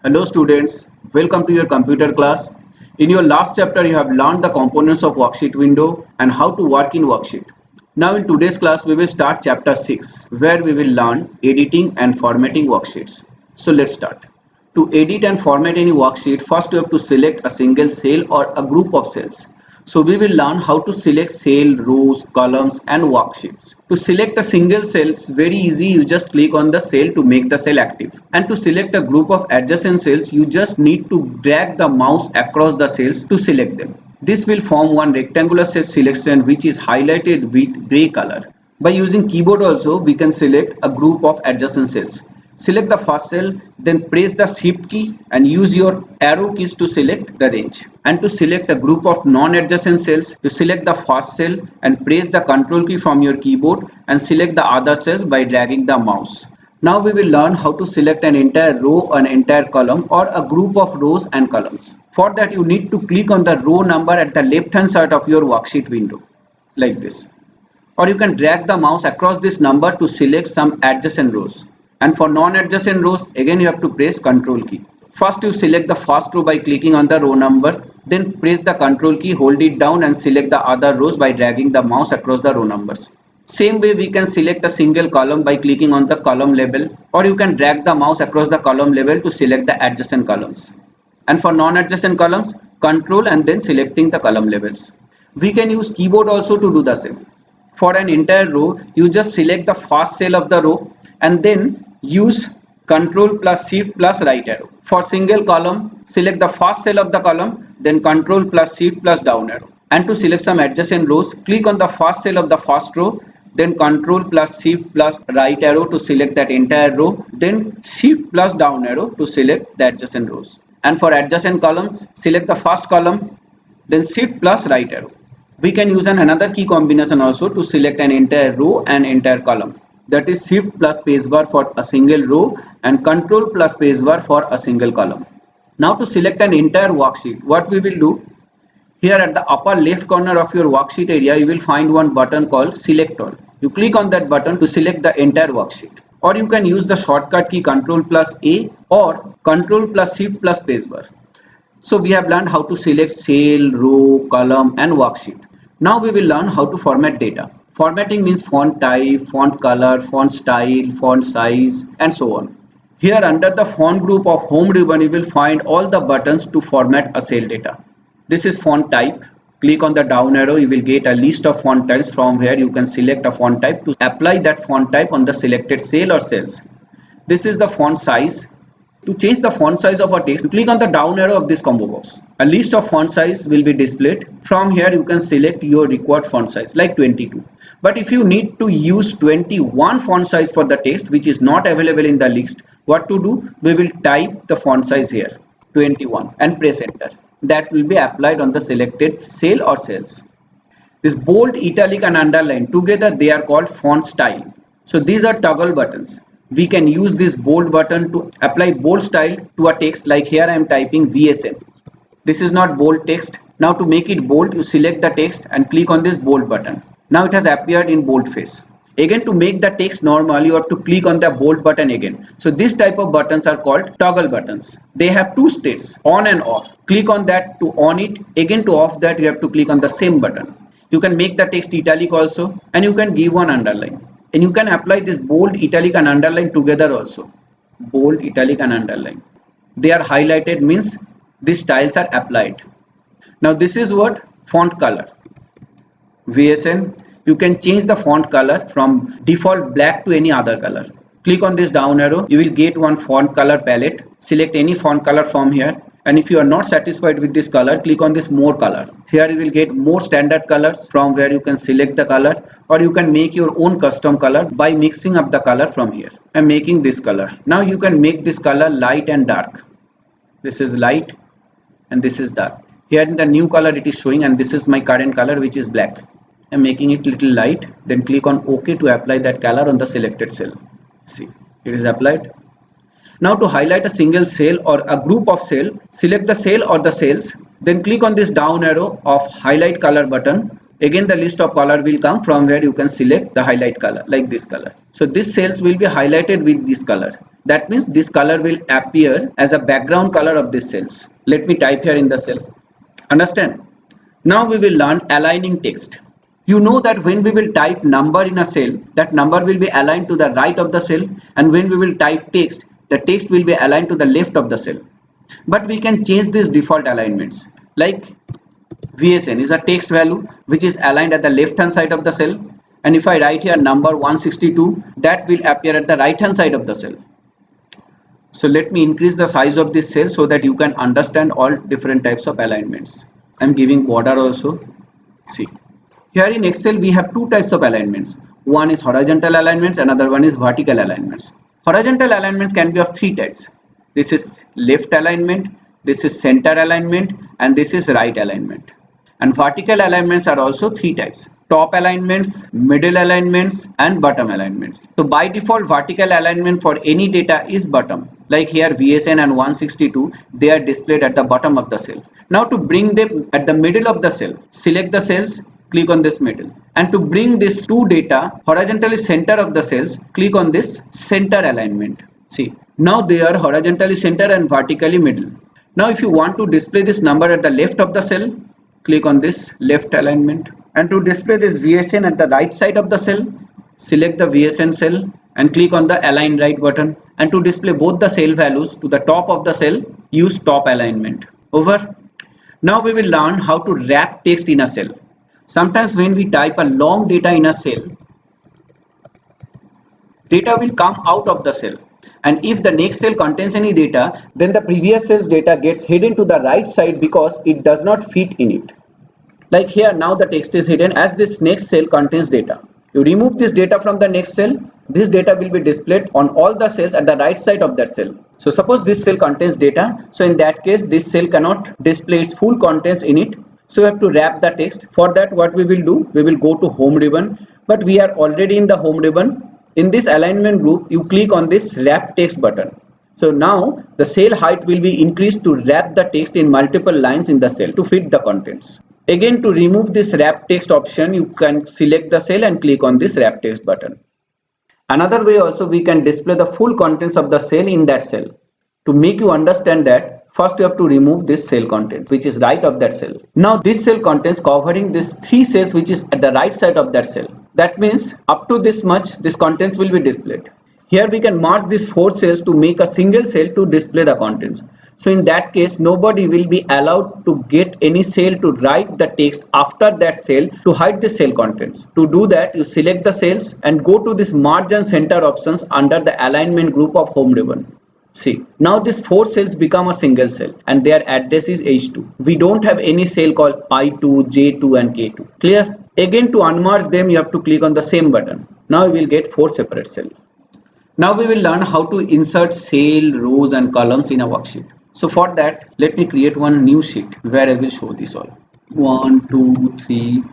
Hello students, welcome to your computer class. In your last chapter you have learned the components of worksheet window and how to work in worksheet. Now in today's class we will start chapter 6 where we will learn editing and formatting worksheets. So let's start. To edit and format any worksheet, first you have to select a single cell or a group of cells. So we will learn how to select cell, rows, columns and worksheets. To select a single cell is very easy. You just click on the cell to make the cell active. And to select a group of adjacent cells, you just need to drag the mouse across the cells to select them. This will form one rectangular shape selection which is highlighted with gray color. By using keyboard also, we can select a group of adjacent cells. Select the first cell, then press the shift key and use your arrow keys to select the range. And to select a group of non-adjacent cells, you select the first cell and press the control key from your keyboard and select the other cells by dragging the mouse. Now we will learn how to select an entire row, an entire column or a group of rows and columns. For that you need to click on the row number at the left hand side of your worksheet window like this. Or you can drag the mouse across this number to select some adjacent rows. And for non-adjacent rows, again you have to press Control key. First you select the first row by clicking on the row number, then press the Control key, hold it down and select the other rows by dragging the mouse across the row numbers. Same way we can select a single column by clicking on the column label, or you can drag the mouse across the column label to select the adjacent columns. And for non-adjacent columns, Control and then selecting the column labels. We can use keyboard also to do the same. For an entire row, you just select the first cell of the row and then use Control plus Shift plus right arrow. For single column, select the first cell of the column, then Control plus Shift plus down arrow. And to select some adjacent rows, click on the first cell of the first row, then Control plus Shift plus right arrow to select that entire row, then Shift plus down arrow to select the adjacent rows. And for adjacent columns, select the first column, then Shift plus right arrow. We can use another key combination also to select an entire row and entire column. That is Shift plus spacebar for a single row and Control plus spacebar for a single column. Now to select an entire worksheet, what we will do, here at the upper left corner of your worksheet area, you will find one button called Select All. You click on that button to select the entire worksheet. Or you can use the shortcut key Control plus A or Control plus Shift plus spacebar. So we have learned how to select cell, row, column and worksheet. Now we will learn how to format data. Formatting means font type, font color, font style, font size and so on. Here under the font group of home ribbon you will find all the buttons to format a cell data. This is font type. Click on the down arrow, you will get a list of font types from where you can select a font type to apply that font type on the selected cell or cells. This is the font size. To change the font size of a text, click on the down arrow of this combo box. A list of font size will be displayed. From here you can select your required font size like 22. But if you need to use 21 font size for the text which is not available in the list, what to do? We will type the font size here 21 and press enter. That will be applied on the selected cell or cells. This bold, italic and underline together they are called font style. So these are toggle buttons. We can use this bold button to apply bold style to a text like here I am typing VSN. This is not bold text. Now to make it bold you select the text and click on this bold button. Now it has appeared in boldface. Again to make the text normal you have to click on the bold button again. So this type of buttons are called toggle buttons. They have two states, on and off. Click on that to on it. Again to off that you have to click on the same button. You can make the text italic also and you can give one underline. And you can apply this bold, italic and underline together also. Bold, italic and underline. They are highlighted means these styles are applied. Now this is what? Font color. VSN. You can change the font color from default black to any other color. Click on this down arrow. You will get one font color palette. Select any font color from here. And if you are not satisfied with this color, click on this more color. Here you will get more standard colors from where you can select the color, or you can make your own custom color by mixing up the color from here. I am making this color. Now you can make this color light and dark. This is light and this is dark. Here in the new color it is showing and this is my current color which is black. I am making it little light. Then click on OK to apply that color on the selected cell. See, it is applied. Now to highlight a single cell or a group of cell, select the cell or the cells, then click on this down arrow of highlight color button. Again the list of color will come from where you can select the highlight color like this color. So these cells will be highlighted with this color. That means this color will appear as a background color of these cells. Let me type here in the cell. Understand? Now we will learn aligning text. You know that when we will type number in a cell, that number will be aligned to the right of the cell, and when we will type text, the text will be aligned to the left of the cell. But we can change these default alignments. Like VSN is a text value which is aligned at the left hand side of the cell, and if I write here number 162, that will appear at the right hand side of the cell. So let me increase the size of this cell so that you can understand all different types of alignments. I'm giving border also. See, here in Excel we have two types of alignments. One is horizontal alignments, another one is vertical alignments. Horizontal alignments can be of three types. This is left alignment, this is center alignment, and this is right alignment. And vertical alignments are also three types: top alignments, middle alignments, and bottom alignments. So by default, vertical alignment for any data is bottom. Like here VSN and 162, they are displayed at the bottom of the cell. Now to bring them at the middle of the cell, select the cells, click on this middle. And to bring this two data horizontally center of the cells, click on this center alignment. See, now they are horizontally center and vertically middle. Now if you want to display this number at the left of the cell, click on this left alignment. And to display this VSN at the right side of the cell, select the VSN cell and click on the align right button. And to display both the cell values to the top of the cell, use top alignment. Over. Now we will learn how to wrap text in a cell. Sometimes when we type a long data in a cell, data will come out of the cell. And if the next cell contains any data, then the previous cell's data gets hidden to the right side because it does not fit in it. Like here, now the text is hidden as this next cell contains data. You remove this data from the next cell, this data will be displayed on all the cells at the right side of that cell. So suppose this cell contains data, so in that case this cell cannot display its full contents in it. So we have to wrap the text. For that, what we will do, we will go to home ribbon, but we are already in the home ribbon. In this alignment group, you click on this wrap text button. So now the cell height will be increased to wrap the text in multiple lines in the cell to fit the contents. Again, to remove this wrap text option, you can select the cell and click on this wrap text button. Another way also, we can display the full contents of the cell in that cell. To make you understand that, first you have to remove this cell contents which is right of that cell. Now this cell contents covering this three cells which is at the right side of that cell. That means up to this much this contents will be displayed. Here we can merge these four cells to make a single cell to display the contents. So in that case, nobody will be allowed to get any cell to write the text after that cell to hide the cell contents. To do that, you select the cells and go to this merge and center options under the alignment group of home ribbon. See, now these four cells become a single cell and their address is H2. We don't have any cell called I2, J2 and K2. Clear? Again, to unmerge them, you have to click on the same button. Now you will get four separate cells. Now we will learn how to insert cell, rows and columns in a worksheet. So for that, let me create one new sheet where I will show this all. 1, 2, 3,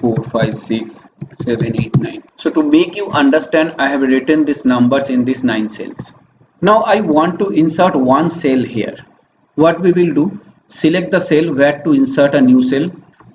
4, 5, 6, 7, 8, 9. So to make you understand, I have written these numbers in these 9 cells. Now I want to insert one cell here. What we will do, select the cell where to insert a new cell.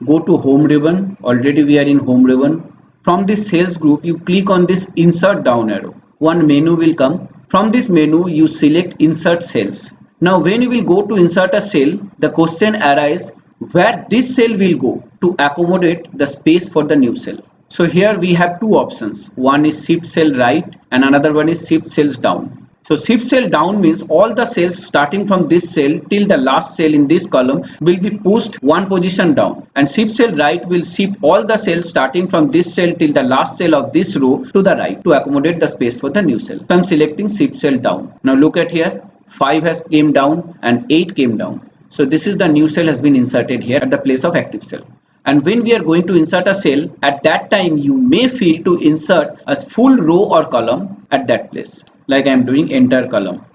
Go to home ribbon. Already we are in home ribbon. From this cells group, you click on this insert down arrow. One menu will come. From this menu, you select insert cells. Now when you will go to insert a cell, the question arises where this cell will go to accommodate the space for the new cell. So here we have two options. One is shift cell right and another one is shift cells down. So shift cell down means all the cells starting from this cell till the last cell in this column will be pushed one position down, and shift cell right will shift all the cells starting from this cell till the last cell of this row to the right to accommodate the space for the new cell. So I'm selecting shift cell down. Now look at here, 5 has came down and 8 came down. So this is the new cell has been inserted here at the place of active cell. And when we are going to insert a cell, at that time you may feel to insert a full row or column at that place. Like I am doing enter column.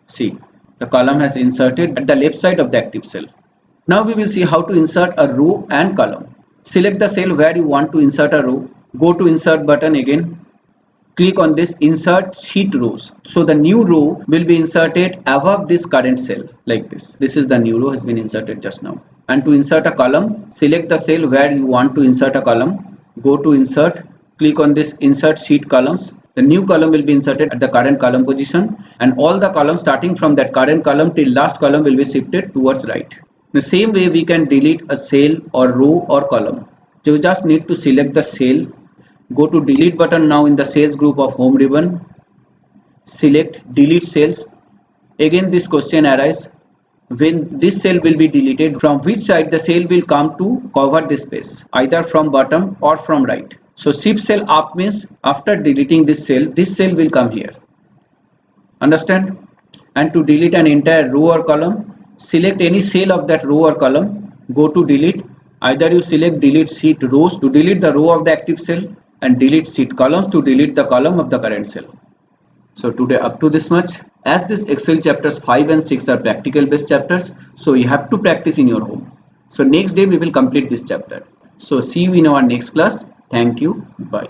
See, the column has inserted at the left side of the active cell. Now we will see how to insert a row and column. Select the cell where you want to insert a row. Go to insert button again. Click on this insert sheet rows. So the new row will be inserted above this current cell like this. This is the new row has been inserted just now. And to insert a column, select the cell where you want to insert a column. Go to insert, click on this insert sheet columns. The new column will be inserted at the current column position, and all the columns starting from that current column till last column will be shifted towards right. The same way we can delete a cell or row or column. So you just need to select the cell, go to delete button now in the cells group of home ribbon, select delete cells. Again this question arises, when this cell will be deleted, from which side the cell will come to cover this space, either from bottom or from right. So shift cell up means after deleting this cell will come here. Understand? And to delete an entire row or column, select any cell of that row or column, go to delete. Either you select delete sheet rows to delete the row of the active cell, and delete sheet columns to delete the column of the current cell. So today up to this much. As this Excel chapters 5 and 6 are practical based chapters, so you have to practice in your home. So next day we will complete this chapter. So see you in our next class. Thank you. Bye.